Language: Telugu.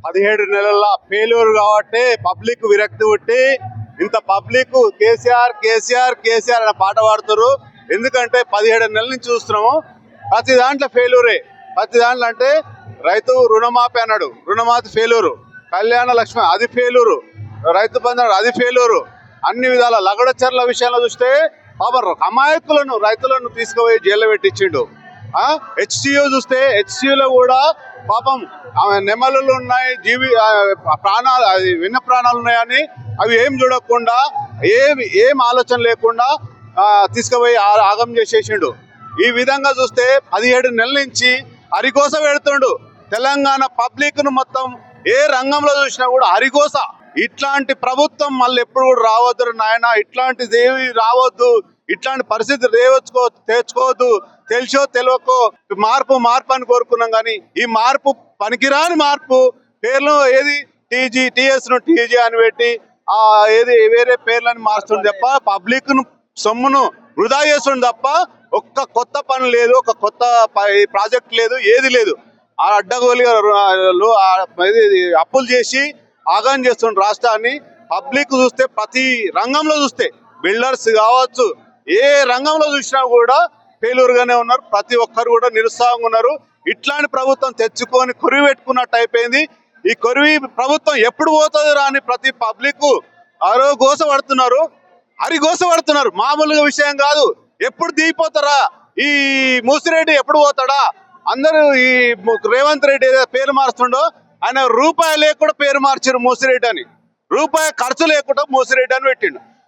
17 నెలల ఫెయిల్యూర్ కాబట్టి పబ్లిక్ విరక్తి పుట్టి ఇంత పబ్లిక్ కేసీఆర్ కేసీఆర్ కేసీఆర్ అనే పాట పాడుతారు. ఎందుకంటే 17 నెలల నుంచి చూస్తున్నాము, ప్రతి దాంట్లో ఫెయిల్యూరే. ప్రతి దాంట్లో అంటే రైతు రుణమాఫీ అన్నాడు, రుణమాఫీ ఫెయిల్యూరు. కళ్యాణ లక్ష్మి అది ఫెయిల్యూరు. రైతు బంధు అది ఫెయిల్యూరు. అన్ని విధాల లగడచర్ల విషయంలో చూస్తే పాపం అమాయకులను రైతులను తీసుకుపోయి జైల్లో పెట్టించిండు. హెచ్సియు చూస్తే హెచ్సియులో కూడా పాపం నెమలు ఉన్నాయి, జీవి ప్రాణాలు, అది విన్న ప్రాణాలు ఉన్నాయని అవి ఏం చూడకుండా ఏం ఆలోచన లేకుండా తీసుకుపోయి ఆగం చేసేసిండు. ఈ విధంగా చూస్తే 17 నెలల నుంచి హరికోస పెడుతుండు. తెలంగాణ పబ్లిక్ ను మొత్తం ఏ రంగంలో చూసినా కూడా హరికోస. ఇట్లాంటి ప్రభుత్వం మళ్ళీ ఎప్పుడు కూడా రావద్దు నాయన, ఇట్లాంటిది ఏమి రావద్దు, ఇట్లాంటి పరిస్థితి తెచ్చుకోవద్దు. తెలిసో తెలియకో మార్పు అని కోరుకున్నాం, కానీ ఈ మార్పు పనికిరాని మార్పు. పేర్లు ఏది టీఎస్ ను టీజీ అని పెట్టి ఏది వేరే పేర్లని మారుస్తుంది తప్ప పబ్లిక్ ను సొమ్మును వృధా చేస్తుంది తప్ప ఒక్క కొత్త పని లేదు, ఒక కొత్త ప్రాజెక్ట్ లేదు, ఏది లేదు. ఆ అడ్డగోలుగా అప్పులు చేసి ఆగం చేస్తుండ్రు రాష్ట్రాన్ని. పబ్లిక్ చూస్తే ప్రతి రంగంలో చూస్తే బిల్డర్స్ కావచ్చు, ఏ రంగంలో చూసినా కూడా ఫెయిల్యూర్ గానే ఉన్నారు. ప్రతి ఒక్కరు కూడా నిరుత్సాహంగా ఉన్నారు. ఇట్లాంటి ప్రభుత్వం తెచ్చుకొని కొరివి పెట్టుకున్నట్టు అయిపోయింది. ఈ కొరివి ప్రభుత్వం ఎప్పుడు పోతుంది రాని ప్రతి పబ్లిక్ గోస పడుతున్నారు, హరిగోస పడుతున్నారు. మామూలుగా విషయం కాదు. ఎప్పుడు దిగిపోతారా, ఈ మూసిరెడ్డి ఎప్పుడు పోతాడా? అందరూ ఈ రేవంత్ రెడ్డి ఏదో పేరు మారుస్తుండో, ఆయన రూపాయి లేకుండా పేరు మార్చారు మూసిరెడ్డి అని. రూపాయి ఖర్చు లేకుండా మూసిరెడ్డి అని పెట్టిండు.